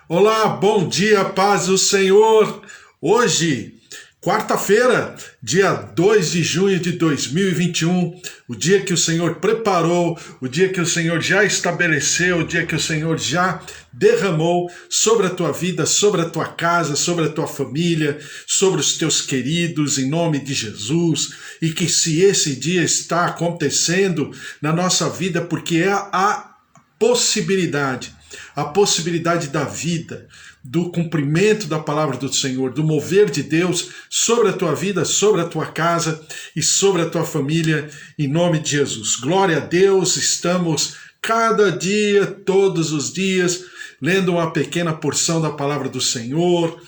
Olá, bom dia, paz do Senhor. Hoje, quarta-feira, dia 2 de junho de 2021, o dia que o Senhor preparou, o dia que o Senhor já estabeleceu, o dia que o Senhor já derramou sobre a tua vida, sobre a tua casa, sobre a tua família, sobre os teus queridos, em nome de Jesus. E que se esse dia está acontecendo na nossa vida, porque é a possibilidade da vida, do cumprimento da palavra do Senhor, do mover de Deus sobre a tua vida, sobre a tua casa e sobre a tua família, em nome de Jesus. Glória a Deus, estamos cada dia, todos os dias, lendo uma pequena porção da palavra do Senhor,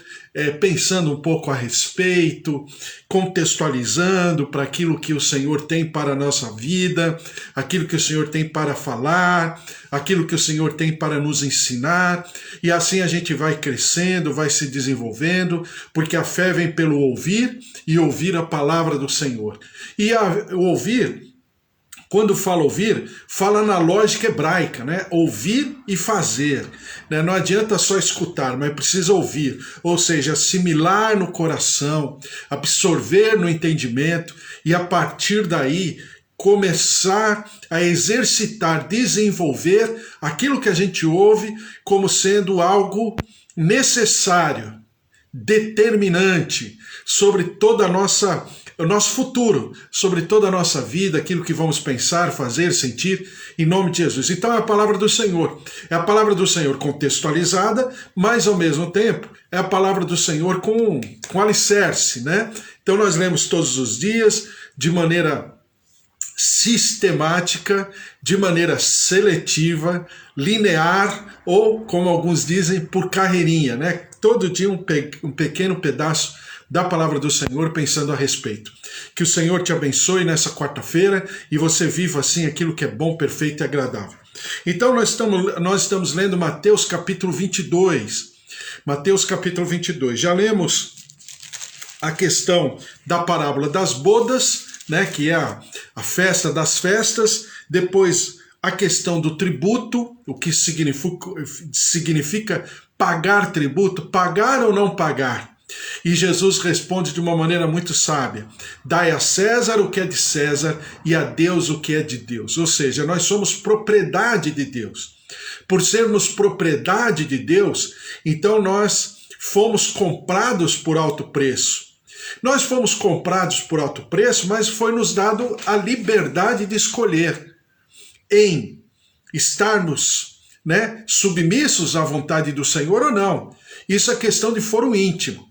pensando um pouco a respeito, contextualizando para aquilo que o Senhor tem para a nossa vida, aquilo que o Senhor tem para falar, aquilo que o Senhor tem para nos ensinar, e assim a gente vai crescendo, vai se desenvolvendo, porque a fé vem pelo ouvir e ouvir a palavra do Senhor. E o ouvir, quando fala ouvir, fala na lógica hebraica, né? Ouvir e fazer. Né? Não adianta só escutar, mas precisa ouvir. Ou seja, assimilar no coração, absorver no entendimento e a partir daí começar a exercitar, desenvolver aquilo que a gente ouve como sendo algo necessário, determinante sobre toda a o nosso futuro, sobre toda a nossa vida, aquilo que vamos pensar, fazer, sentir, em nome de Jesus. Então é a palavra do Senhor. É a palavra do Senhor contextualizada, mas ao mesmo tempo é a palavra do Senhor com alicerce, né? Então nós lemos todos os dias, de maneira sistemática, de maneira seletiva, linear ou, como alguns dizem, por carreirinha, né? Todo dia um pequeno pedaço da palavra do Senhor pensando a respeito. Que o Senhor te abençoe nessa quarta-feira e você viva assim aquilo que é bom, perfeito e agradável. Então nós estamos lendo Mateus capítulo 22. Mateus capítulo 22. Já lemos a questão da parábola das bodas, né, que é a festa das festas, depois a questão do tributo, o que significa pagar tributo, pagar ou não pagar. E Jesus responde de uma maneira muito sábia: dai a César o que é de César e a Deus o que é de Deus. Ou seja, nós somos propriedade de Deus. Por sermos propriedade de Deus, então nós fomos comprados por alto preço. Nós fomos comprados por alto preço, mas foi nos dado a liberdade de escolher em estarmos, né, submissos à vontade do Senhor ou não. Isso é questão de foro íntimo.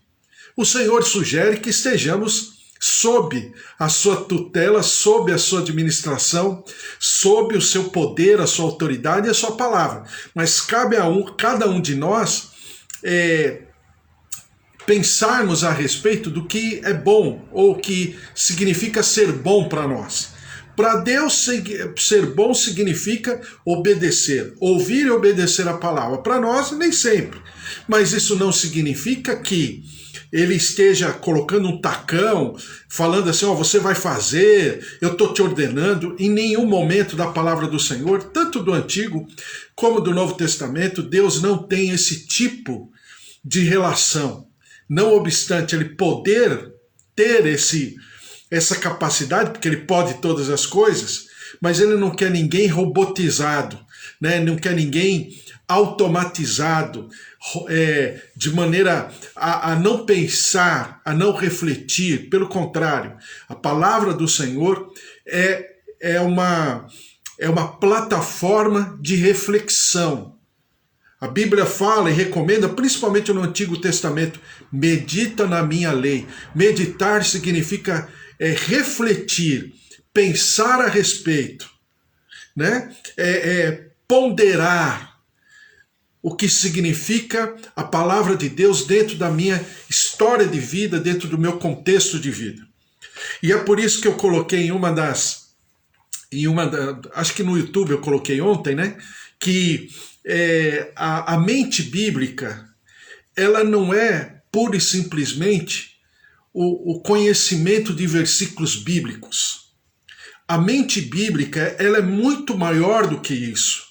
O Senhor sugere que estejamos sob a sua tutela, sob a sua administração, sob o seu poder, a sua autoridade e a sua palavra. Mas cabe a cada um de nós pensarmos a respeito do que é bom ou que significa ser bom para nós. Para Deus, ser bom significa obedecer, ouvir e obedecer a palavra. Para nós, nem sempre. Mas isso não significa que ele esteja colocando um tacão, falando assim, você vai fazer, eu estou te ordenando. Em nenhum momento da palavra do Senhor, tanto do Antigo como do Novo Testamento, Deus não tem esse tipo de relação. Não obstante ele poder ter essa capacidade, porque ele pode todas as coisas, mas ele não quer ninguém robotizado, né? Não quer ninguém automatizado, de maneira a não pensar, a não refletir. Pelo contrário, a palavra do Senhor é uma plataforma de reflexão. A Bíblia fala e recomenda, principalmente no Antigo Testamento, medita na minha lei. Meditar significa refletir, pensar a respeito, né? Ponderar o que significa a palavra de Deus dentro da minha história de vida, dentro do meu contexto de vida. E é por isso que eu coloquei acho que no YouTube eu coloquei ontem, né? Que a mente bíblica, ela não é pura e simplesmente o conhecimento de versículos bíblicos. A mente bíblica, ela é muito maior do que isso.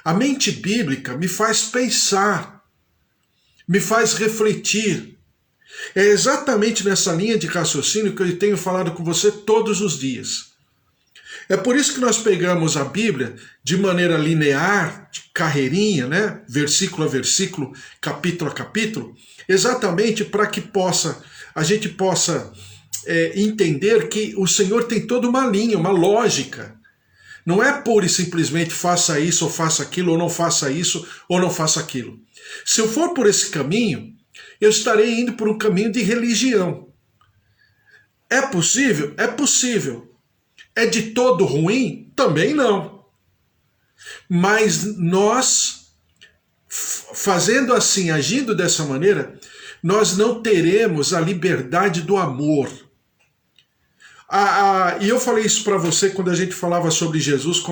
A mente bíblica me faz pensar. me faz refletir. É exatamente nessa linha de raciocínio que eu tenho falado com você todos os dias. É por isso que nós pegamos a Bíblia de maneira linear, de carreirinha, né? Versículo a versículo, capítulo a capítulo, exatamente para que a gente possa entender que o Senhor tem toda uma linha, uma lógica. Não é pura e simplesmente faça isso ou faça aquilo, ou não faça isso ou não faça aquilo. Se eu for por esse caminho, eu estarei indo por um caminho de religião. É possível? É possível. É de todo ruim? Também não. Mas nós, fazendo assim, agindo dessa maneira, nós não teremos a liberdade do amor. E eu falei isso para você quando a gente falava sobre Jesus,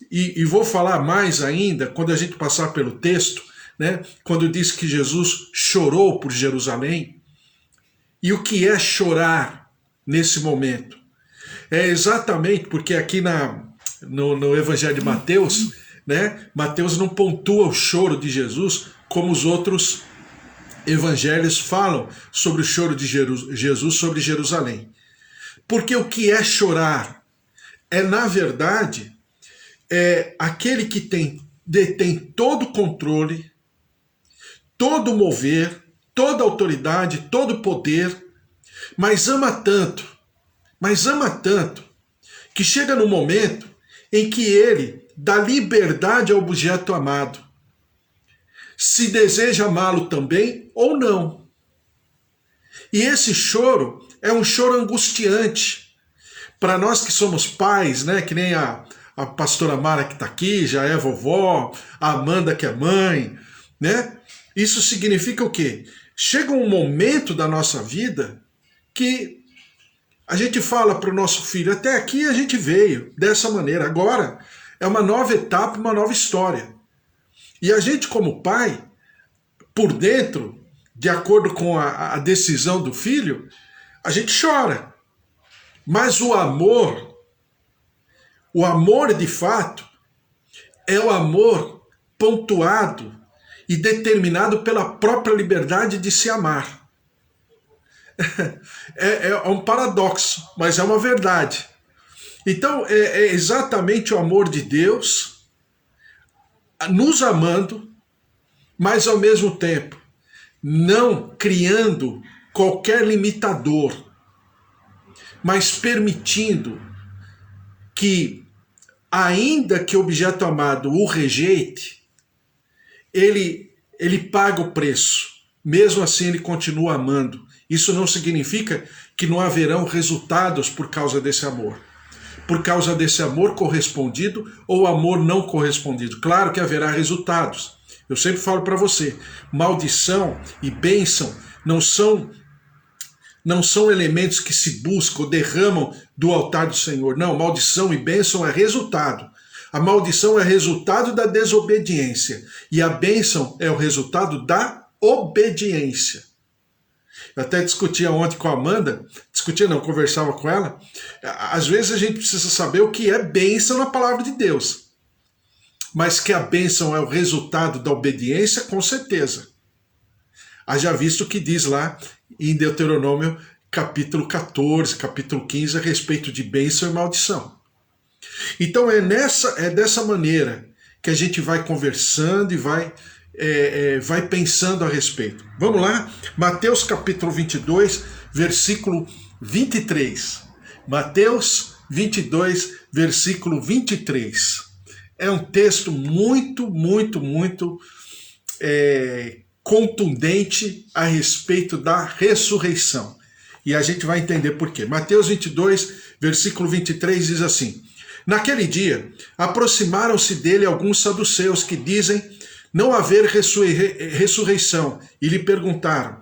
e vou falar mais ainda quando a gente passar pelo texto, né? Quando diz que Jesus chorou por Jerusalém. E o que é chorar nesse momento? É exatamente porque aqui no Evangelho de Mateus, né? Mateus não pontua o choro de Jesus como os outros evangelhos falam sobre o choro de Jesus sobre Jerusalém. Porque o que é chorar? Na verdade, aquele que detém todo o controle, todo o mover, toda a autoridade, todo o poder, mas ama tanto, que chega no momento em que ele dá liberdade ao objeto amado. Se deseja amá-lo também ou não. E esse choro é um choro angustiante. Para nós que somos pais, né, que nem a pastora Mara que está aqui, já é vovó, a Amanda que é mãe, né? Isso significa o quê? Chega um momento da nossa vida que a gente fala para o nosso filho, até aqui a gente veio dessa maneira, agora é uma nova etapa, uma nova história. E a gente como pai, por dentro, de acordo com a decisão do filho, a gente chora. Mas o amor de fato, é o amor pontuado e determinado pela própria liberdade de se amar. É um paradoxo, mas é uma verdade. Então, é exatamente o amor de Deus nos amando, mas ao mesmo tempo não criando qualquer limitador, mas permitindo que, ainda que o objeto amado o rejeite, ele paga o preço. Mesmo assim, ele continua amando. Isso não significa que não haverão resultados por causa desse amor. Por causa desse amor correspondido ou amor não correspondido. Claro que haverá resultados. Eu sempre falo para você, maldição e bênção não são elementos que se buscam ou derramam do altar do Senhor. Não, maldição e bênção é resultado. A maldição é resultado da desobediência. E a bênção é o resultado da obediência. Eu até discutia ontem com a Amanda, conversava com ela. Às vezes a gente precisa saber o que é bênção na palavra de Deus. Mas que a bênção é o resultado da obediência, com certeza. Haja visto o que diz lá em Deuteronômio capítulo 14, capítulo 15, a respeito de bênção e maldição. Então é dessa maneira que a gente vai conversando e vai pensando a respeito. Vamos lá? Mateus capítulo 22, versículo 23. Mateus 22, versículo 23. É um texto muito, muito, muito contundente a respeito da ressurreição. E a gente vai entender por quê. Mateus 22, versículo 23 diz assim: Naquele dia, aproximaram-se dele alguns saduceus que dizem não haver ressurreição, e lhe perguntaram: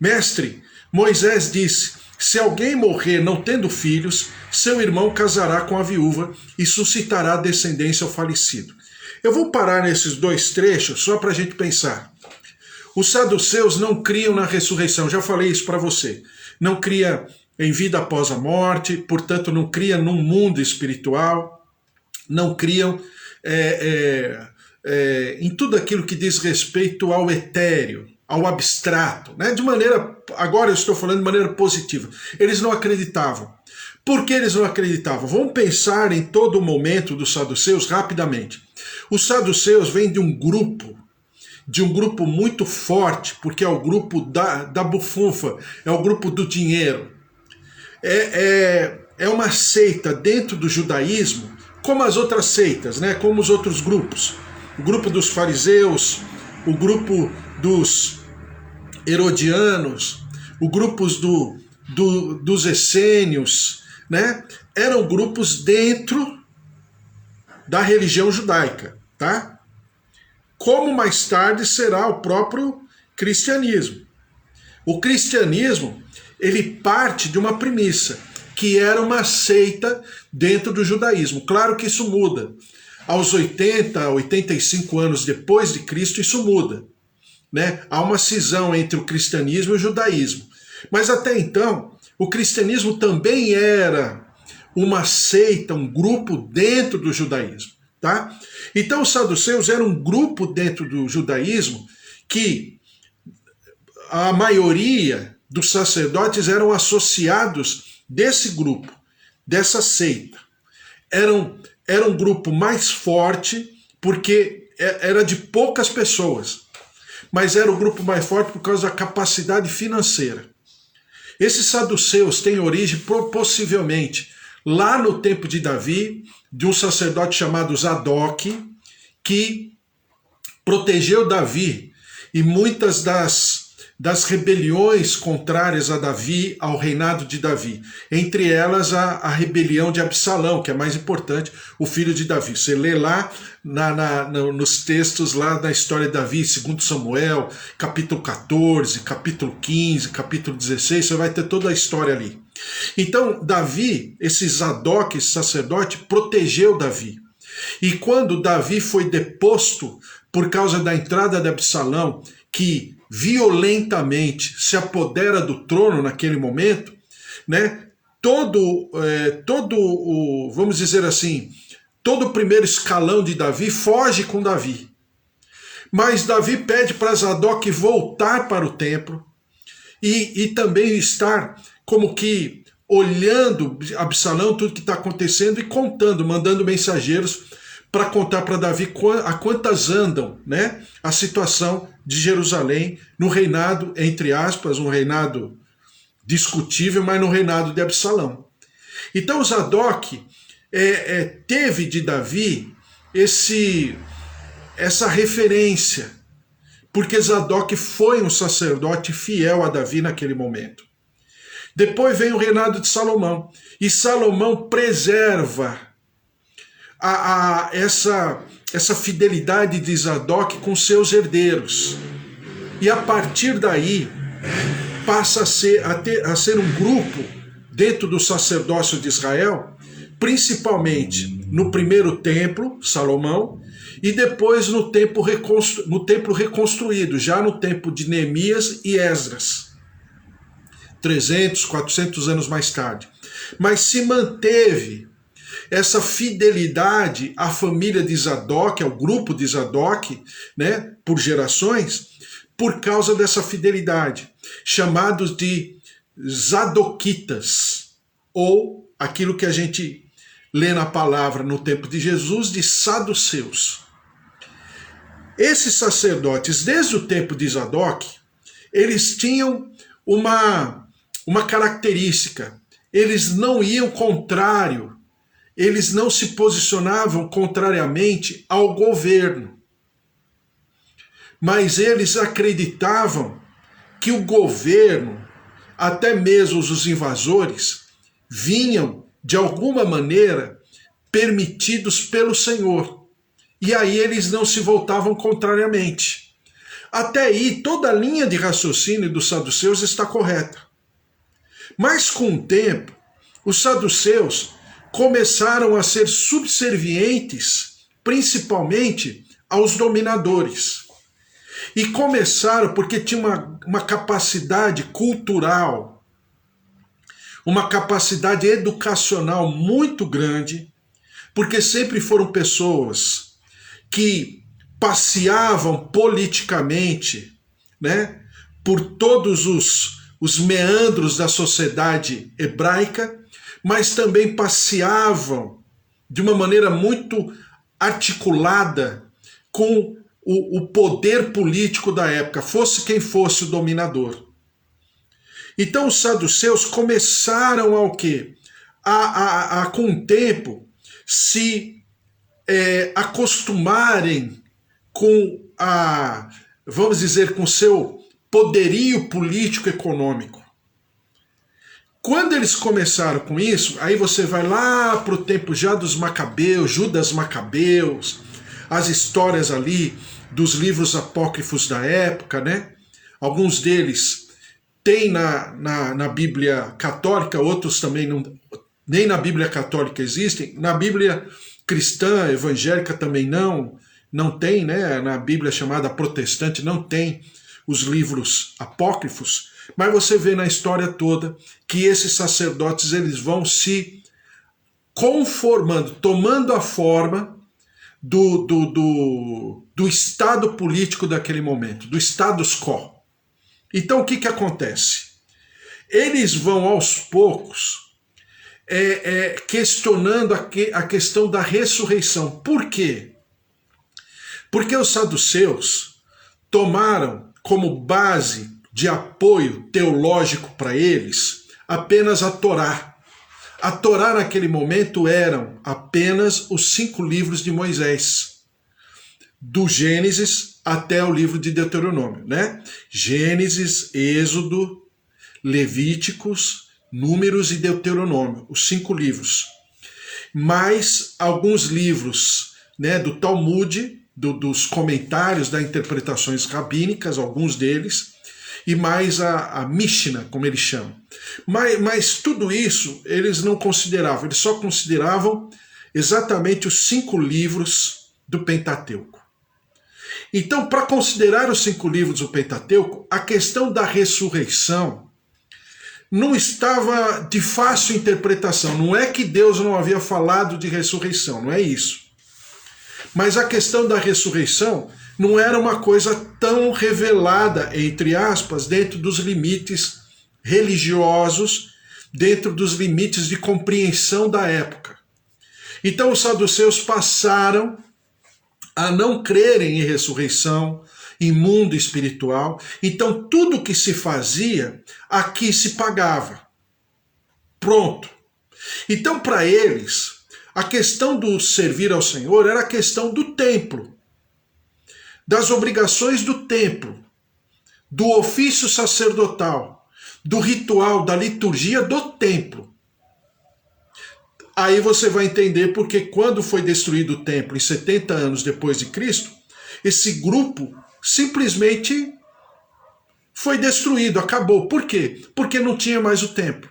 Mestre, Moisés disse, se alguém morrer não tendo filhos, seu irmão casará com a viúva e suscitará descendência ao falecido. Eu vou parar nesses dois trechos só para a gente pensar. Os saduceus não criam na ressurreição, já falei isso para você. Não cria em vida após a morte, portanto não cria num mundo espiritual, não criam em tudo aquilo que diz respeito ao etéreo. ao abstrato, né? De maneira, agora eu estou falando de maneira positiva. Eles não acreditavam. Por que eles não acreditavam? Vamos pensar em todo o momento dos saduceus rapidamente. Os saduceus vêm de um grupo muito forte, porque é o grupo da bufunfa, é o grupo do dinheiro. É uma seita dentro do judaísmo, como as outras seitas, né? Como os outros grupos. O grupo dos fariseus, o grupo dos herodianos, o grupo dos essênios, né? Eram grupos dentro da religião judaica, tá? Como mais tarde será o próprio cristianismo. O cristianismo, ele parte de uma premissa, que era uma seita dentro do judaísmo. Claro que isso muda. Aos 80, 85 anos depois de Cristo, isso muda, né? Há uma cisão entre o cristianismo e o judaísmo. Mas até então, o cristianismo também era uma seita, um grupo dentro do judaísmo, tá? Então os saduceus eram um grupo dentro do judaísmo que a maioria dos sacerdotes eram associados desse grupo, dessa seita. Era um grupo mais forte porque era de poucas pessoas, mas era o grupo mais forte por causa da capacidade financeira. Esses saduceus têm origem possivelmente lá no tempo de Davi, de um sacerdote chamado Zadok, que protegeu Davi e muitas das rebeliões contrárias a Davi, ao reinado de Davi. Entre elas a rebelião de Absalão, que é mais importante, o filho de Davi. Você lê lá nos textos lá da história de Davi, 2 Samuel, capítulo 14, capítulo 15, capítulo 16, você vai ter toda a história ali. Então, Davi, esse Zadok, esse sacerdote, protegeu Davi. E quando Davi foi deposto por causa da entrada de Absalão, que violentamente se apodera do trono naquele momento, né? Vamos dizer assim, todo o primeiro escalão de Davi foge com Davi. Mas Davi pede para Zadok voltar para o templo e também estar como que olhando Absalão, tudo que está acontecendo e contando, mandando mensageiros para contar para Davi a quantas andam, né, a situação de Jerusalém no reinado, entre aspas, um reinado discutível, mas no reinado de Absalão. Então Zadok teve de Davi essa referência, porque Zadok foi um sacerdote fiel a Davi naquele momento. Depois vem o reinado de Salomão, e Salomão preserva essa fidelidade de Zadok com seus herdeiros. E a partir daí passa a ser um grupo dentro do sacerdócio de Israel, principalmente no primeiro templo, Salomão, e depois no templo reconstruído, já no tempo de Neemias e Esdras, 300, 400 anos mais tarde. Mas se manteve essa fidelidade à família de Zadok, ao grupo de Zadok, né, por gerações, por causa dessa fidelidade, chamados de Zadoquitas, ou aquilo que a gente lê na palavra no tempo de Jesus, de saduceus. Esses sacerdotes, desde o tempo de Zadok, eles tinham uma característica: eles não iam contrário, eles não se posicionavam contrariamente ao governo, mas eles acreditavam que o governo, até mesmo os invasores, vinham de alguma maneira permitidos pelo Senhor. E aí eles não se voltavam contrariamente. Até aí toda a linha de raciocínio dos saduceus está correta. Mas com o tempo, os saduceus começaram a ser subservientes, principalmente aos dominadores. E começaram porque tinha uma capacidade cultural, uma capacidade educacional muito grande, porque sempre foram pessoas que passeavam politicamente, né, por todos os meandros da sociedade hebraica, mas também passeavam de uma maneira muito articulada com o poder político da época, fosse quem fosse o dominador. Então os saduceus começaram ao quê? Com o tempo, se acostumarem com vamos dizer, com seu poderio político-econômico. Quando eles começaram com isso, aí você vai lá para o tempo já dos Macabeus, Judas Macabeus, as histórias ali dos livros apócrifos da época, né? Alguns deles tem na Bíblia católica, outros também nem na Bíblia católica existem. Na Bíblia cristã, evangélica também não tem, né? Na Bíblia chamada protestante não tem os livros apócrifos, mas você vê na história toda que esses sacerdotes eles vão se conformando, tomando a forma do estado político daquele momento, do status quo. Então o que acontece? Eles vão aos poucos questionando a questão da ressurreição. Por quê? Porque os saduceus tomaram como base de apoio teológico para eles apenas a Torá. A Torá naquele momento eram apenas os 5 livros de Moisés, do Gênesis até o livro de Deuteronômio, né? Gênesis, Êxodo, Levíticos, Números e Deuteronômio, os 5 livros. Mais alguns livros, né, do Talmud, dos comentários, das interpretações rabínicas, alguns deles, e mais a Mishnah, como eles chamam. Mas tudo isso eles não consideravam, eles só consideravam exatamente os 5 livros do Pentateuco. Então, para considerar os 5 livros do Pentateuco, a questão da ressurreição não estava de fácil interpretação. Não é que Deus não havia falado de ressurreição, não é isso. Mas a questão da ressurreição não era uma coisa tão revelada, entre aspas, dentro dos limites religiosos, dentro dos limites de compreensão da época. Então os saduceus passaram a não crerem em ressurreição, em mundo espiritual. Então tudo que se fazia, aqui se pagava. Pronto. Então para eles, a questão do servir ao Senhor era a questão do templo, das obrigações do templo, do ofício sacerdotal, do ritual, da liturgia do templo. Aí você vai entender porque quando foi destruído o templo em 70 anos depois de Cristo, esse grupo simplesmente foi destruído, acabou. Por quê? Porque não tinha mais o templo.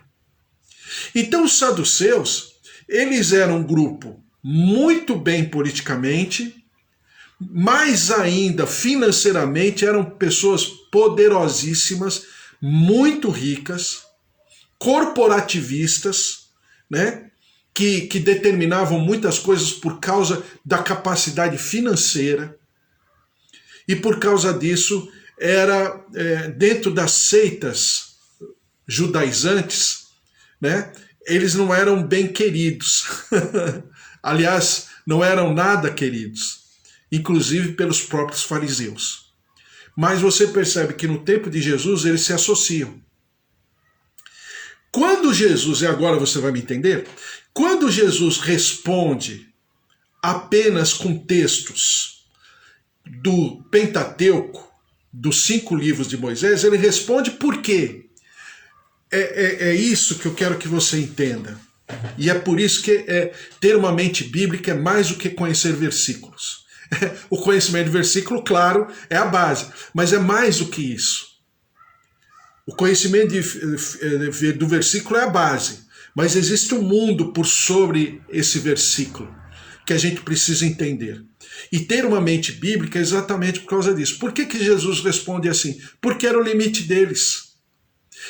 Então os saduceus, eles eram um grupo muito bem politicamente, mais ainda financeiramente, eram pessoas poderosíssimas, muito ricas, corporativistas, né? Que determinavam muitas coisas por causa da capacidade financeira, e por causa disso era dentro das seitas judaizantes, né? Eles não eram bem queridos. Aliás, não eram nada queridos, inclusive pelos próprios fariseus. Mas você percebe que no tempo de Jesus eles se associam. Quando Jesus, e agora você vai me entender, quando Jesus responde apenas com textos do Pentateuco, dos 5 livros de Moisés, ele responde por quê? É isso que eu quero que você entenda. E é por isso que ter uma mente bíblica é mais do que conhecer versículos. O conhecimento de versículo, claro, é a base, mas é mais do que isso. O conhecimento do versículo é a base, mas existe um mundo por sobre esse versículo que a gente precisa entender. E ter uma mente bíblica é exatamente por causa disso. Por que Jesus responde assim? Porque era o limite deles.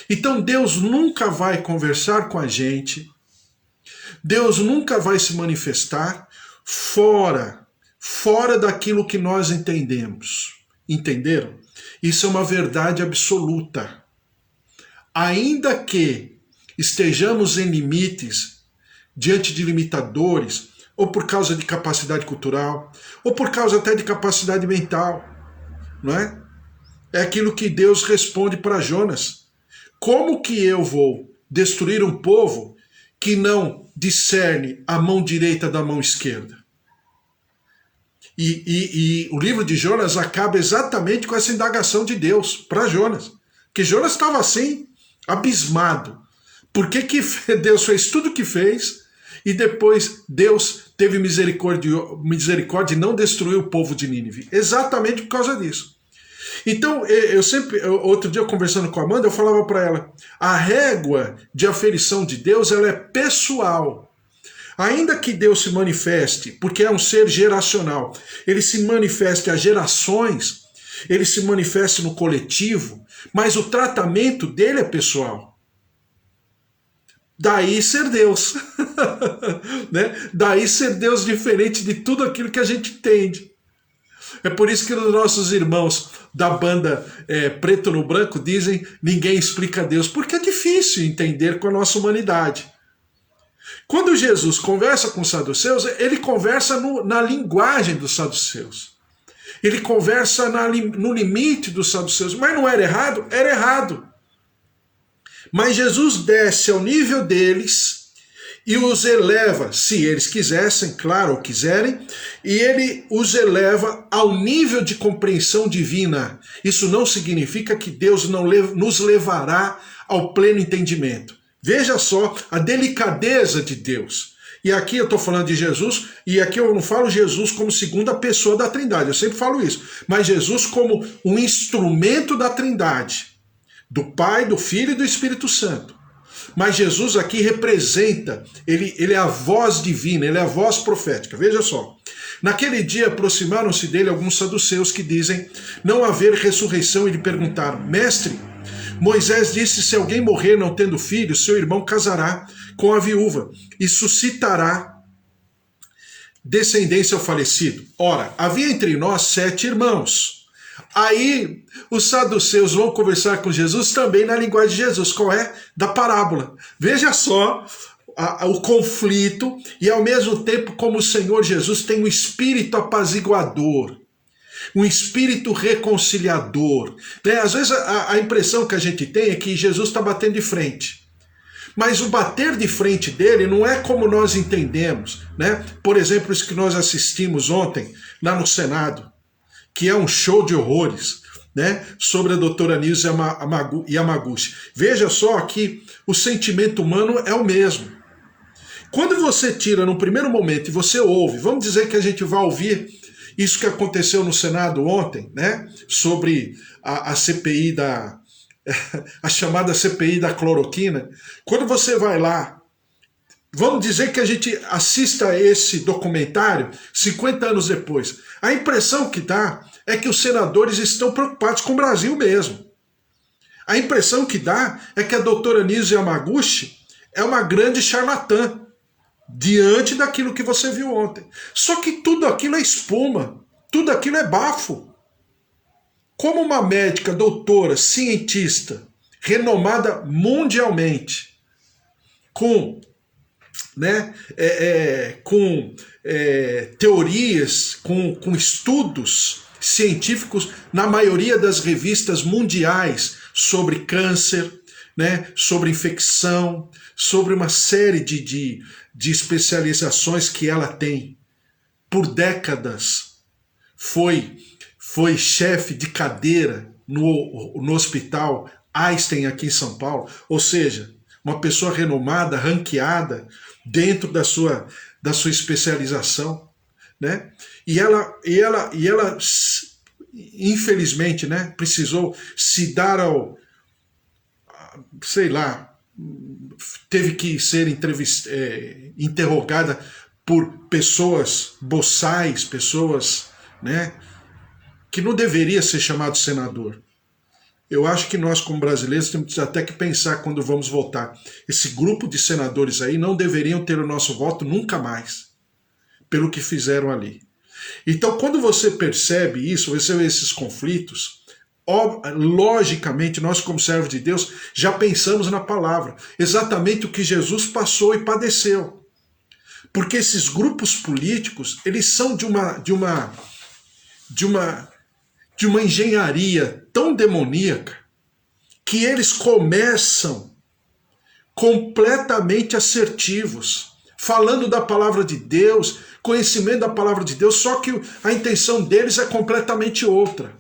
Então Deus nunca vai conversar com a gente, Deus nunca vai se manifestar fora daquilo que nós entendemos. Entenderam? Isso é uma verdade absoluta. Ainda que estejamos em limites, diante de limitadores, ou por causa de capacidade cultural, ou por causa até de capacidade mental, não é? É aquilo que Deus responde para Jonas. Como que eu vou destruir um povo que não discerne a mão direita da mão esquerda? E o livro de Jonas acaba exatamente com essa indagação de Deus para Jonas. Que Jonas estava assim, abismado. Por que Deus fez tudo o que fez e depois Deus teve misericórdia e não destruiu o povo de Nínive? Exatamente por causa disso. Então, outro dia conversando com a Amanda, eu falava para ela, a régua de aferição de Deus, ela é pessoal. Ainda que Deus se manifeste, porque é um ser geracional, ele se manifeste a gerações, ele se manifeste no coletivo, mas o tratamento dele é pessoal. Daí ser Deus. Né? Daí ser Deus diferente de tudo aquilo que a gente entende. É por isso que os nossos irmãos da banda Preto no Branco dizem ninguém explica Deus, porque é difícil entender com a nossa humanidade. Quando Jesus conversa com os saduceus, ele conversa na linguagem dos saduceus. Ele conversa no limite dos saduceus. Mas não era errado? Era errado. Mas Jesus desce ao nível deles e os eleva, se eles quisessem, claro, ou quiserem, e ele os eleva ao nível de compreensão divina. Isso não significa que Deus não nos levará ao pleno entendimento. Veja só a delicadeza de Deus. E aqui eu estou falando de Jesus, e aqui eu não falo Jesus como segunda pessoa da Trindade, eu sempre falo isso, mas Jesus como um instrumento da Trindade, do Pai, do Filho e do Espírito Santo. Mas Jesus aqui representa, ele é a voz divina, ele é a voz profética. Veja só, naquele dia aproximaram-se dele alguns saduceus que dizem não haver ressurreição e lhe perguntaram, mestre, Moisés disse, se alguém morrer não tendo filho, seu irmão casará com a viúva e suscitará descendência ao falecido. Ora, havia entre nós 7 irmãos. Aí os saduceus vão conversar com Jesus também na linguagem de Jesus, qual é? Da parábola. Veja só o conflito e ao mesmo tempo como o Senhor Jesus tem um espírito apaziguador, um espírito reconciliador. Né? Às vezes a impressão que a gente tem é que Jesus está batendo de frente. Mas o bater de frente dele não é como nós entendemos. Né? Por exemplo, isso que nós assistimos ontem lá no Senado, que é um show de horrores, né, sobre a doutora Nilce Yamaguchi. Veja só que o sentimento humano é o mesmo. Quando você tira no primeiro momento e você ouve, vamos dizer que a gente vai ouvir isso que aconteceu no Senado ontem, né, sobre a CPI a chamada CPI da cloroquina. Quando você vai lá, vamos dizer que a gente assista a esse documentário 50 anos depois. A impressão que dá é que os senadores estão preocupados com o Brasil mesmo. A impressão que dá é que a doutora Nilce Yamaguchi é uma grande charlatã diante daquilo que você viu ontem. Só que tudo aquilo é espuma, tudo aquilo é bafo. Como uma médica, doutora, cientista, renomada mundialmente, com teorias, com estudos científicos na maioria das revistas mundiais sobre câncer, né, sobre infecção, sobre uma série de especializações que ela tem. Por décadas foi chefe de cadeira no hospital Einstein aqui em São Paulo, ou seja, uma pessoa renomada, ranqueada dentro da sua especialização, né? E ela infelizmente, né, precisou se dar teve que ser interrogada por pessoas boçais, pessoas, né, que não deveria ser chamado senador. Eu acho que nós, como brasileiros, temos até que pensar quando vamos votar. Esse grupo de senadores aí não deveriam ter o nosso voto nunca mais, pelo que fizeram ali. Então, quando você percebe isso, você vê esses conflitos, logicamente, nós como servos de Deus, já pensamos na palavra, exatamente o que Jesus passou e padeceu. Porque esses grupos políticos, eles são de uma engenharia tão demoníaca que eles começam completamente assertivos, falando da palavra de Deus, conhecimento da palavra de Deus, só que a intenção deles é completamente outra.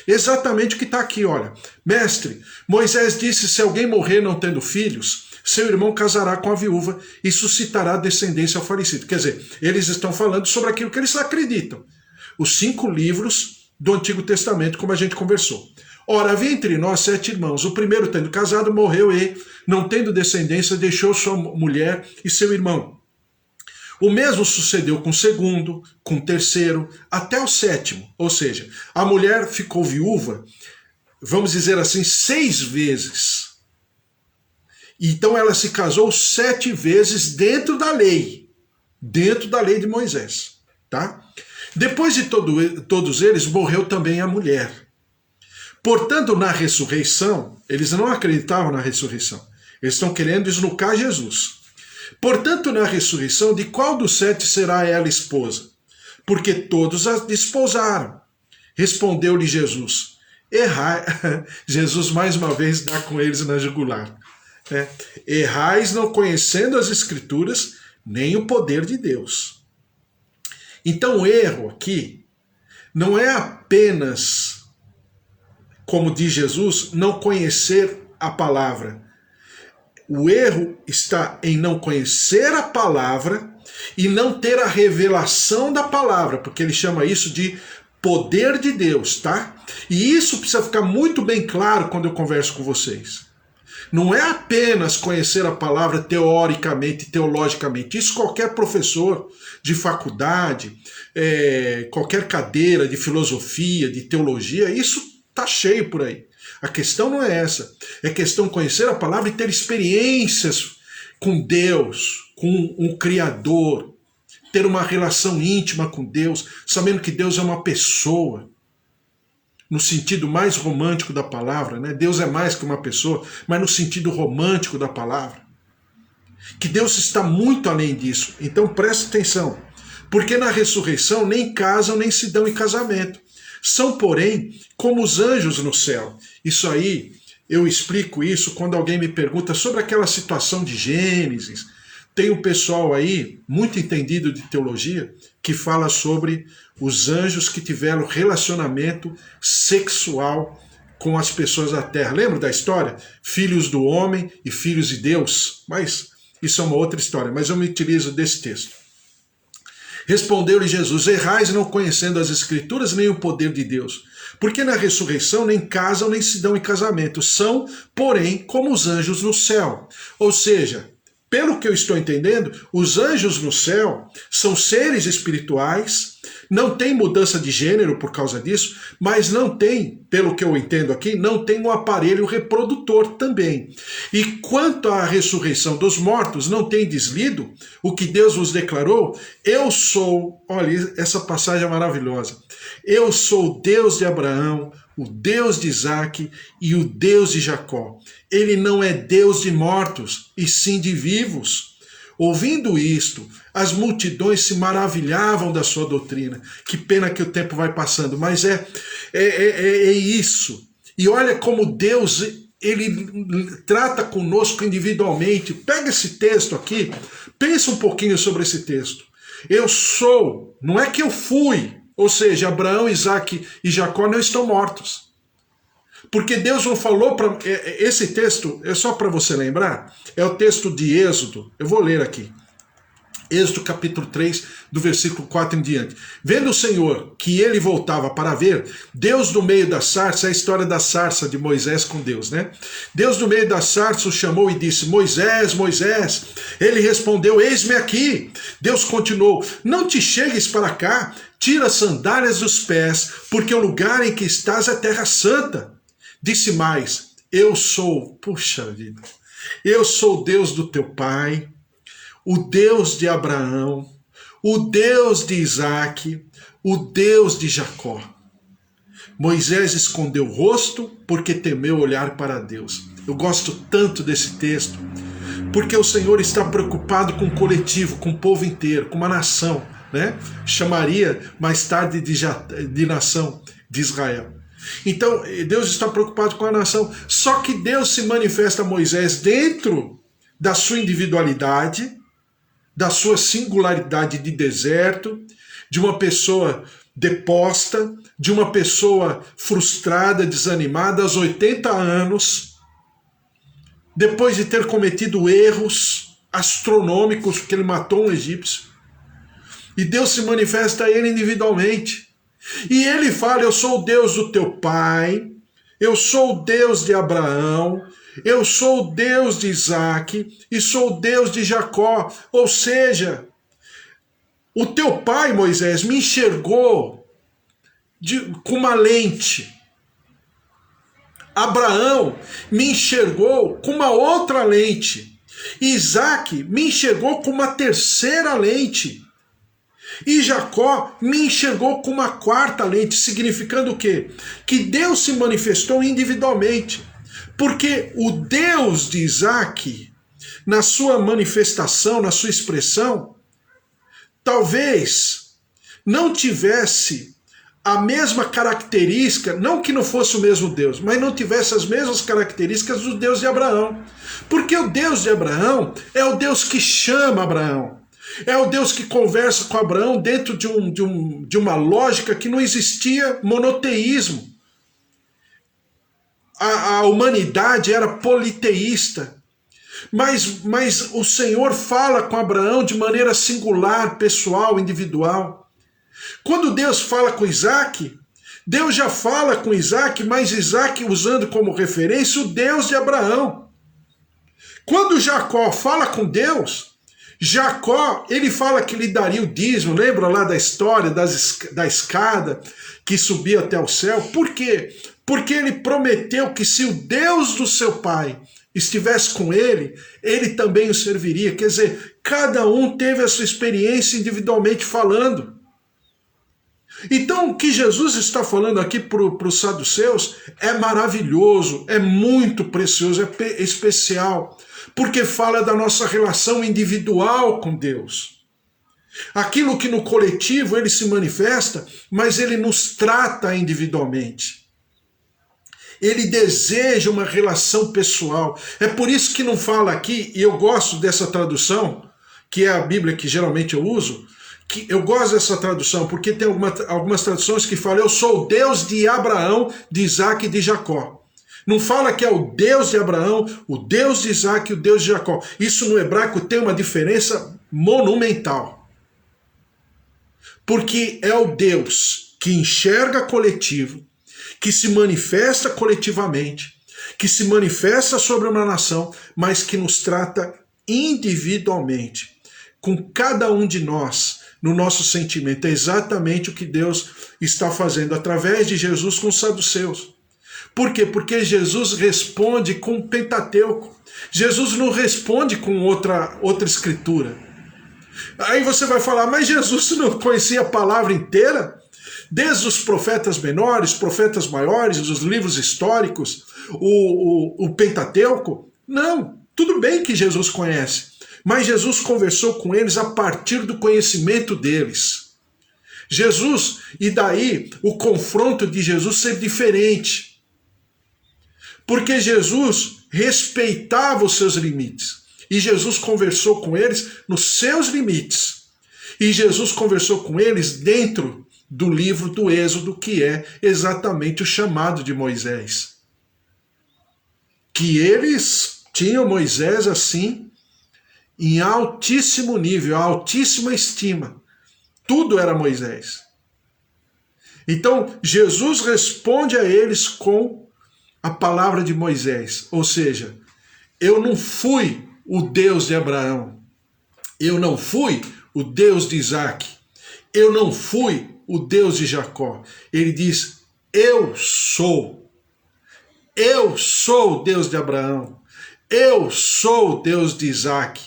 Exatamente o que está aqui, olha. Mestre, Moisés disse, se alguém morrer não tendo filhos, seu irmão casará com a viúva e suscitará descendência ao falecido. Quer dizer, eles estão falando sobre aquilo que eles acreditam. Os 5 livros do Antigo Testamento, como a gente conversou. Ora, havia entre nós 7 irmãos. O primeiro, tendo casado, morreu e, não tendo descendência, deixou sua mulher e seu irmão. O mesmo sucedeu com o segundo, com o terceiro, até o 7º. Ou seja, a mulher ficou viúva, vamos dizer assim, 6 vezes. Então ela se casou 7 vezes dentro da lei de Moisés. Tá? Depois de todos eles, morreu também a mulher. Portanto, na ressurreição, eles não acreditavam na ressurreição. Eles estão querendo desnucar Jesus. Portanto, na ressurreição, de qual dos 7 será ela esposa? Porque todos a desposaram. Respondeu-lhe Jesus. Errai. Jesus mais uma vez dá com eles na jugular. Errais não conhecendo as Escrituras, nem o poder de Deus. Então o erro aqui não é apenas, como diz Jesus, não conhecer a palavra. O erro está em não conhecer a palavra e não ter a revelação da palavra, porque ele chama isso de poder de Deus, tá? E isso precisa ficar muito bem claro quando eu converso com vocês. Não é apenas conhecer a palavra teoricamente, teologicamente. Isso qualquer professor de faculdade, qualquer cadeira de filosofia, de teologia, isso tá cheio por aí. A questão não é essa. É questão de conhecer a palavra e ter experiências com Deus, com um Criador, ter uma relação íntima com Deus, sabendo que Deus é uma pessoa, no sentido mais romântico da palavra, né? Deus é mais que uma pessoa, mas no sentido romântico da palavra. Que Deus está muito além disso. Então preste atenção, porque na ressurreição nem casam nem se dão em casamento. São, porém, como os anjos no céu. Isso aí, eu explico isso quando alguém me pergunta sobre aquela situação de Gênesis. Tem um pessoal aí, muito entendido de teologia, que fala sobre os anjos que tiveram relacionamento sexual com as pessoas da terra. Lembra da história? Filhos do homem e filhos de Deus. Mas isso é uma outra história, mas eu me utilizo desse texto. Respondeu-lhe Jesus, errais não conhecendo as Escrituras nem o poder de Deus, porque na ressurreição nem casam nem se dão em casamento, são, porém, como os anjos no céu. Ou seja, pelo que eu estou entendendo, os anjos no céu são seres espirituais, não tem mudança de gênero por causa disso, mas não tem, pelo que eu entendo aqui, não tem um aparelho reprodutor também. E quanto à ressurreição dos mortos, não tem deslido o que Deus vos declarou? Eu sou, olha, essa passagem é maravilhosa. Eu sou o Deus de Abraão, o Deus de Isaac e o Deus de Jacó. Ele não é Deus de mortos, e sim de vivos. Ouvindo isto, as multidões se maravilhavam da sua doutrina. Que pena que o tempo vai passando, mas é isso. E olha como Deus, ele trata conosco individualmente. Pega esse texto aqui, pensa um pouquinho sobre esse texto. Eu sou, não é que eu fui, ou seja, Abraão, Isaac e Jacó não estão mortos. Porque Deus não falou para... Esse texto, é só para você lembrar, é o texto de Êxodo. Eu vou ler aqui. Êxodo capítulo 3, do versículo 4 em diante. Vendo o Senhor que ele voltava para ver, Deus do meio da sarça, é a história da sarça de Moisés com Deus, né? Deus do meio da sarça o chamou e disse, Moisés, Moisés. Ele respondeu, eis-me aqui. Deus continuou, não te chegues para cá, tira as sandálias dos pés, porque o lugar em que estás é terra santa. Disse mais, eu sou, puxa vida, eu sou o Deus do teu pai, o Deus de Abraão, o Deus de Isaac, o Deus de Jacó. Moisés escondeu o rosto porque temeu olhar para Deus. Eu gosto tanto desse texto, porque o Senhor está preocupado com o coletivo, com o povo inteiro, com uma nação, né? Chamaria mais tarde de nação de Israel. Então, Deus está preocupado com a nação. Só que Deus se manifesta a Moisés dentro da sua individualidade, da sua singularidade de deserto, de uma pessoa deposta, de uma pessoa frustrada, desanimada, aos 80 anos, depois de ter cometido erros astronômicos, porque ele matou um egípcio. E Deus se manifesta a ele individualmente. E ele fala: eu sou o Deus do teu pai, eu sou o Deus de Abraão, eu sou o Deus de Isaac e sou o Deus de Jacó. Ou seja, o teu pai, Moisés, me enxergou com uma lente. Abraão me enxergou com uma outra lente. Isaac me enxergou com uma terceira lente. E Jacó me enxergou com uma quarta lente, significando o quê? Que Deus se manifestou individualmente. Porque o Deus de Isaac, na sua manifestação, na sua expressão, talvez não tivesse a mesma característica, não que não fosse o mesmo Deus, mas não tivesse as mesmas características do Deus de Abraão. Porque o Deus de Abraão é o Deus que chama Abraão. É o Deus que conversa com Abraão dentro de uma lógica que não existia monoteísmo. A humanidade era politeísta. Mas o Senhor fala com Abraão de maneira singular, pessoal, individual. Quando Deus fala com Isaac, Deus já fala com Isaac, mas Isaac usando como referência o Deus de Abraão. Quando Jacó fala com Deus, Jacó, ele fala que lhe daria o dízimo. Lembra lá da história da escada que subia até o céu? Por quê? Porque ele prometeu que se o Deus do seu pai estivesse com ele, ele também o serviria. Quer dizer, cada um teve a sua experiência individualmente falando. Então, o que Jesus está falando aqui para os saduceus é maravilhoso, é muito precioso, é especial, porque fala da nossa relação individual com Deus. Aquilo que no coletivo ele se manifesta, mas ele nos trata individualmente. Ele deseja uma relação pessoal. É por isso que não fala aqui, e eu gosto dessa tradução, que é a Bíblia que geralmente eu uso, que eu gosto dessa tradução, porque tem algumas traduções que falam: eu sou o Deus de Abraão, de Isaac e de Jacó. Não fala que é o Deus de Abraão, o Deus de Isaac e o Deus de Jacó. Isso no hebraico tem uma diferença monumental. Porque é o Deus que enxerga coletivo, que se manifesta coletivamente, que se manifesta sobre uma nação, mas que nos trata individualmente, com cada um de nós, no nosso sentimento. É exatamente o que Deus está fazendo através de Jesus com os saduceus. Por quê? Porque Jesus responde com o Pentateuco. Jesus não responde com outra escritura. Aí você vai falar: mas Jesus não conhecia a palavra inteira? Desde os profetas menores, profetas maiores, os livros históricos, o Pentateuco? Não, tudo bem que Jesus conhece, mas Jesus conversou com eles a partir do conhecimento deles. Jesus, e daí o confronto de Jesus ser diferente. Porque Jesus respeitava os seus limites. E Jesus conversou com eles nos seus limites. E Jesus conversou com eles dentro do livro do Êxodo, que é exatamente o chamado de Moisés. Que eles tinham Moisés assim, em altíssimo nível, altíssima estima. Tudo era Moisés. Então, Jesus responde a eles com a palavra de Moisés. Ou seja, eu não fui o Deus de Abraão. Eu não fui o Deus de Isaac. Eu não fui o Deus de Jacó. Ele diz: eu sou. Eu sou o Deus de Abraão. Eu sou o Deus de Isaac.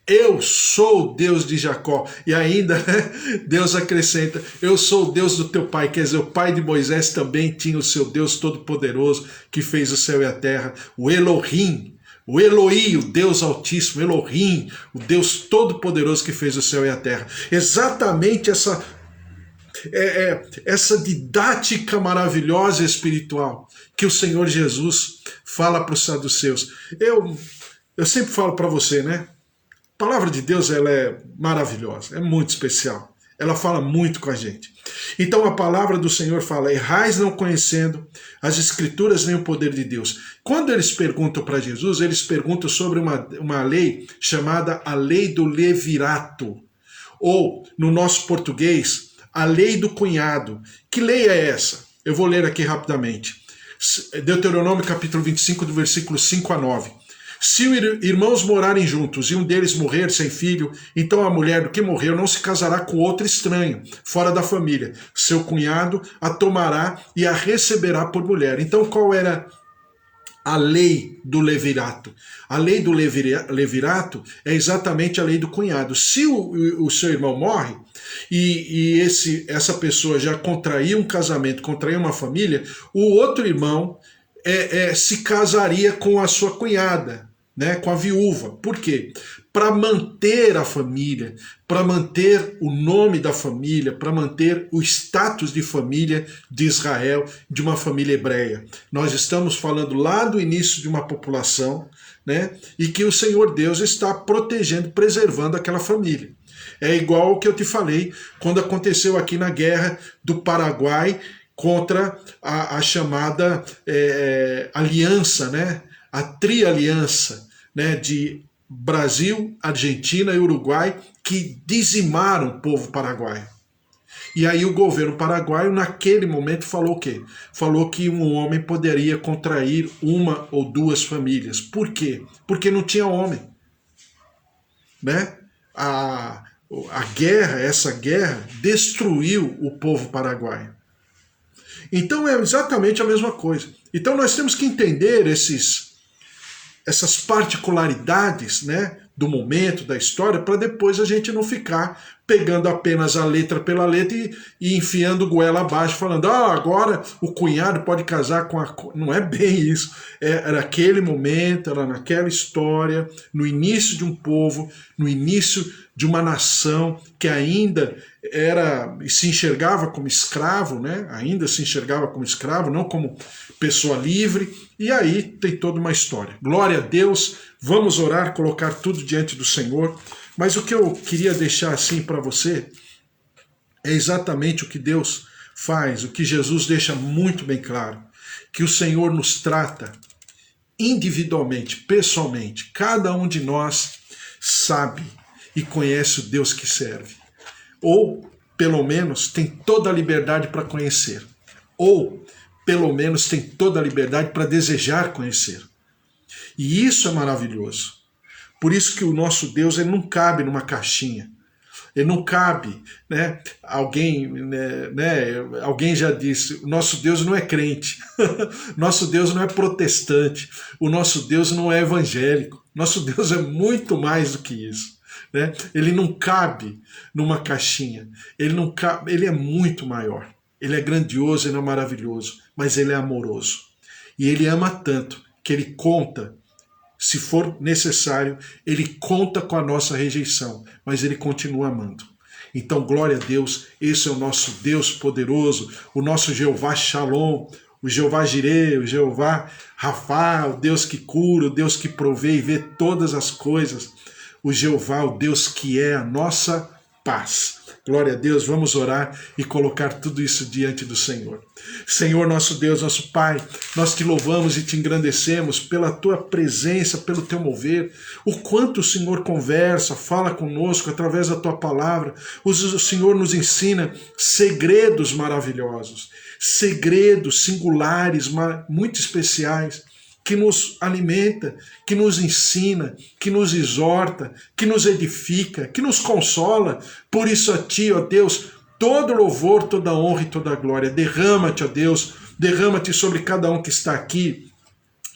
Eu sou o Deus de Jacó. E ainda, né, Deus acrescenta, eu sou o Deus do teu pai. Quer dizer, o pai de Moisés também tinha o seu Deus Todo-Poderoso, que fez o céu e a terra, o Elohim, o Eloí, o Deus Altíssimo, Elohim, o Deus Todo-Poderoso que fez o céu e a terra. Exatamente essa didática maravilhosa espiritual que o Senhor Jesus fala para os saduceus. Eu sempre falo para você, né? A palavra de Deus, ela é maravilhosa, é muito especial. Ela fala muito com a gente. Então a palavra do Senhor fala: errais não conhecendo as Escrituras nem o poder de Deus. Quando eles perguntam para Jesus, eles perguntam sobre uma lei chamada a lei do levirato. Ou, no nosso português, a lei do cunhado. Que lei é essa? Eu vou ler aqui rapidamente. Deuteronômio capítulo 25, do versículo 5 a 9. Se irmãos morarem juntos e um deles morrer sem filho, então a mulher do que morreu não se casará com outro estranho, fora da família. Seu cunhado a tomará e a receberá por mulher. Então qual era a lei do levirato? A lei do levirato é exatamente a lei do cunhado. Se o seu irmão morre e essa pessoa já contraiu um casamento, contraiu uma família, o outro irmão se casaria com a sua cunhada, né, com a viúva. Por quê? Para manter a família, para manter o nome da família, para manter o status de família de Israel, de uma família hebreia. Nós estamos falando lá do início de uma população, né, e que o Senhor Deus está protegendo, preservando aquela família. É igual ao que eu te falei quando aconteceu aqui na guerra do Paraguai contra a chamada aliança, né? A trialiança, né, de Brasil, Argentina e Uruguai, que dizimaram o povo paraguaio. E aí o governo paraguaio, naquele momento, falou o quê? Falou que um homem poderia contrair uma ou duas famílias. Por quê? Porque não tinha homem. Né? Essa guerra, destruiu o povo paraguaio. Então é exatamente a mesma coisa. Então nós temos que entender essas particularidades, né, do momento, da história, para depois a gente não ficar pegando apenas a letra pela letra e enfiando goela abaixo, falando, agora o cunhado pode casar com a... Não é bem isso. Era aquele momento, era naquela história, no início de um povo, no início de uma nação que ainda se enxergava como escravo, né? Ainda se enxergava como escravo, não como pessoa livre, e aí tem toda uma história. Glória a Deus, vamos orar, colocar tudo diante do Senhor, mas o que eu queria deixar assim para você é exatamente o que Deus faz, o que Jesus deixa muito bem claro, que o Senhor nos trata individualmente, pessoalmente, cada um de nós sabe e conhece o Deus que serve. Ou, pelo menos, tem toda a liberdade para conhecer. Ou, pelo menos, tem toda a liberdade para desejar conhecer. E isso é maravilhoso. Por isso que o nosso Deus, ele não cabe numa caixinha. Ele não cabe, né? Alguém já disse, o nosso Deus não é crente. Nosso Deus não é protestante. O nosso Deus não é evangélico. Nosso Deus é muito mais do que isso. Né? Ele não cabe numa caixinha, ele é muito maior, ele é grandioso, ele é maravilhoso, mas ele é amoroso, e ele ama tanto que ele conta, se for necessário, ele conta com a nossa rejeição, mas ele continua amando. Então glória a Deus, esse é o nosso Deus poderoso, o nosso Jeová Shalom, o Jeová Jireh, o Jeová Rafá, o Deus que cura, o Deus que provê e vê todas as coisas, o Jeová, o Deus que é a nossa paz. Glória a Deus, vamos orar e colocar tudo isso diante do Senhor. Senhor, nosso Deus, nosso Pai, nós te louvamos e te engrandecemos pela tua presença, pelo teu mover, o quanto o Senhor conversa, fala conosco através da tua palavra, o Senhor nos ensina segredos maravilhosos, segredos singulares, muito especiais, que nos alimenta, que nos ensina, que nos exorta, que nos edifica, que nos consola. Por isso a ti, ó Deus, todo louvor, toda honra e toda glória. Derrama-te, ó Deus, derrama-te sobre cada um que está aqui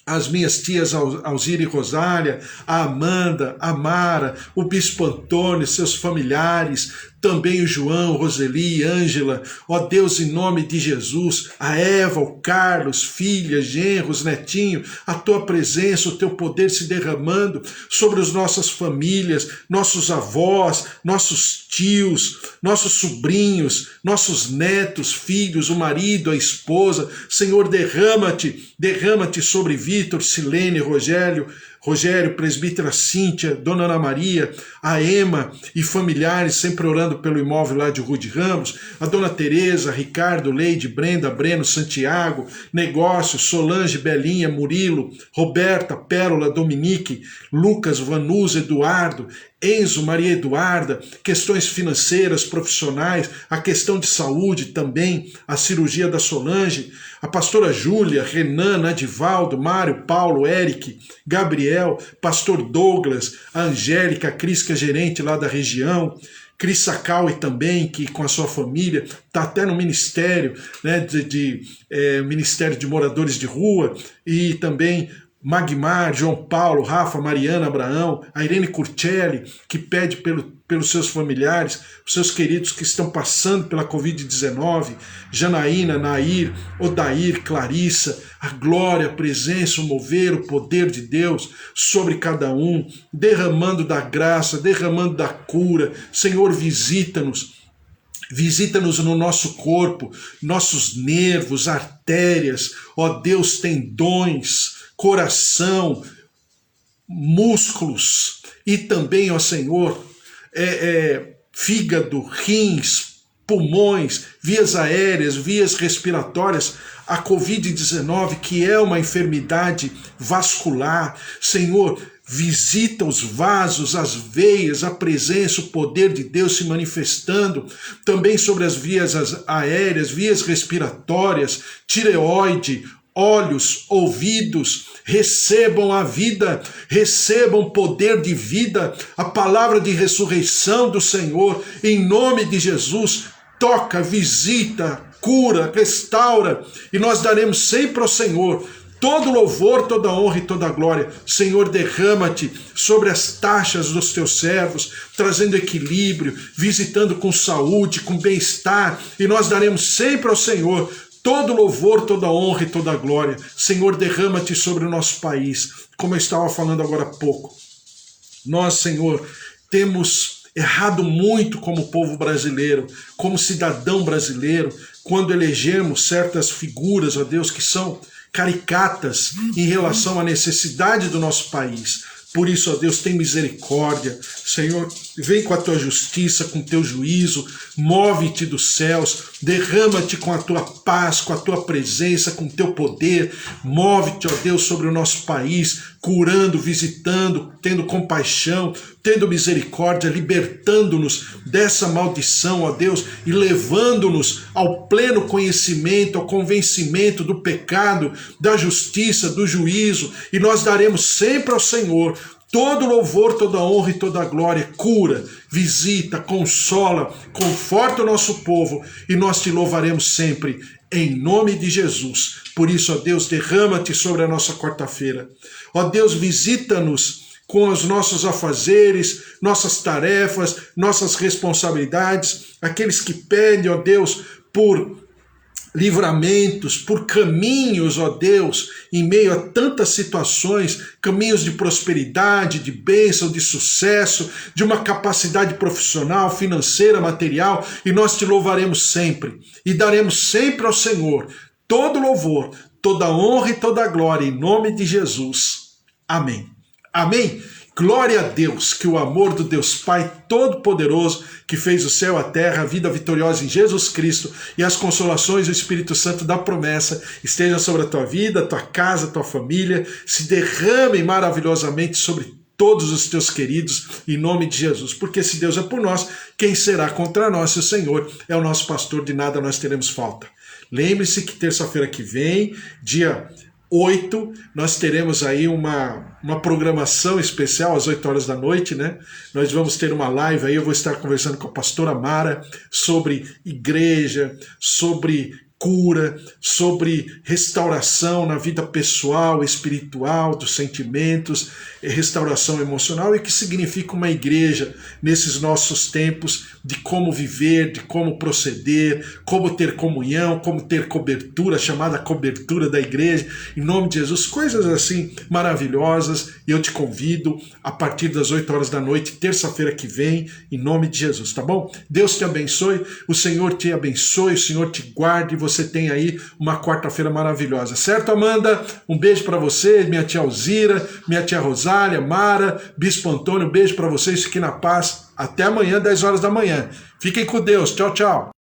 as minhas tias Alzira e Rosália, a Amanda, a Mara, o Bispo Antônio, seus familiares, também o João, Roseli, Ângela, ó Deus, em nome de Jesus, a Eva, o Carlos, filha, genros, netinho, a tua presença, o teu poder se derramando sobre as nossas famílias, nossos avós, nossos tios, nossos sobrinhos, nossos netos, filhos, o marido, a esposa. Senhor, derrama-te sobre Vitor, Silene, Rogério, presbítera Cíntia, Dona Ana Maria, a Ema e familiares, sempre orando pelo imóvel lá de Rude Ramos, a Dona Tereza, Ricardo, Leide, Brenda, Breno, Santiago, Negócios, Solange, Belinha, Murilo, Roberta, Pérola, Dominique, Lucas, Vanusa, Eduardo, Enzo, Maria Eduarda, questões financeiras, profissionais, a questão de saúde também, a cirurgia da Solange, a pastora Júlia, Renan, Nadivaldo, Mário, Paulo, Eric, Gabriel, pastor Douglas, a Angélica, a Cris, que é gerente lá da região, Cris Sacaui também, que com a sua família está até no ministério, né, Ministério de Moradores de Rua, e também Magmar, João Paulo, Rafa, Mariana, Abraão, a Irene Curcelli, que pede pelos seus familiares, os seus queridos que estão passando pela Covid-19, Janaína, Nair, Odair, Clarissa, a glória, a presença, o mover, o poder de Deus sobre cada um, derramando da graça, derramando da cura. Senhor, visita-nos no nosso corpo, nossos nervos, artérias, ó Deus, tendões, coração, músculos e também, ó Senhor, fígado, rins, pulmões, vias aéreas, vias respiratórias, a Covid-19, que é uma enfermidade vascular. Senhor, visita os vasos, as veias, a presença, o poder de Deus se manifestando também sobre as vias aéreas, vias respiratórias, tireoide, olhos, ouvidos, recebam a vida, recebam poder de vida, a palavra de ressurreição do Senhor, em nome de Jesus. Toca, visita, cura, restaura, e nós daremos sempre ao Senhor todo louvor, toda honra e toda glória. Senhor, derrama-te sobre as taxas dos teus servos, trazendo equilíbrio, visitando com saúde, com bem-estar, e nós daremos sempre ao Senhor todo louvor, toda honra e toda glória. Senhor, derrama-te sobre o nosso país, como eu estava falando agora há pouco. Nós, Senhor, temos errado muito como povo brasileiro, como cidadão brasileiro, quando elegemos certas figuras, ó Deus, que são caricatas em relação à necessidade do nosso país. Por isso, ó Deus, tem misericórdia. Senhor, vem com a tua justiça, com o teu juízo, move-te dos céus, derrama-te com a tua paz, com a tua presença, com o teu poder. Move-te, ó Deus, sobre o nosso país, curando, visitando, tendo compaixão, tendo misericórdia, libertando-nos dessa maldição, ó Deus, e levando-nos ao pleno conhecimento, ao convencimento do pecado, da justiça, do juízo, e nós daremos sempre ao Senhor todo louvor, toda honra e toda glória. Cura, visita, consola, conforta o nosso povo, e nós te louvaremos sempre, em nome de Jesus. Por isso, ó Deus, derrama-te sobre a nossa quarta-feira. Ó Deus, visita-nos com os nossos afazeres, nossas tarefas, nossas responsabilidades, aqueles que pedem, ó Deus, por livramentos, por caminhos, ó Deus, em meio a tantas situações, caminhos de prosperidade, de bênção, de sucesso, de uma capacidade profissional, financeira, material, e nós te louvaremos sempre, e daremos sempre ao Senhor todo louvor, toda honra e toda glória, em nome de Jesus. Amém. Amém. Glória a Deus, que o amor do Deus Pai Todo-Poderoso, que fez o céu, a terra, a vida vitoriosa em Jesus Cristo, e as consolações do Espírito Santo da promessa estejam sobre a tua vida, a tua casa, a tua família, se derramem maravilhosamente sobre todos os teus queridos, em nome de Jesus. Porque se Deus é por nós, quem será contra nós? Se o Senhor é o nosso pastor, de nada nós teremos falta. Lembre-se que terça-feira que vem, dia 8, nós teremos aí uma programação especial às 8 horas da noite, né? Nós vamos ter uma live aí, eu vou estar conversando com a pastora Mara sobre igreja, sobre cura, sobre restauração na vida pessoal, espiritual, dos sentimentos, restauração emocional, e o que significa uma igreja nesses nossos tempos, de como viver, de como proceder, como ter comunhão, como ter cobertura, chamada cobertura da igreja, em nome de Jesus, coisas assim maravilhosas. E eu te convido a partir das 8 horas da noite, terça-feira que vem, em nome de Jesus, tá bom? Deus te abençoe, o Senhor te abençoe, o Senhor te guarde, e você tem aí uma quarta-feira maravilhosa, certo, Amanda? Um beijo para você, minha tia Alzira, minha tia Rosália, Mara, Bispo Antônio, um beijo para vocês, fiquem na paz, até amanhã, 10 horas da manhã. Fiquem com Deus, tchau, tchau.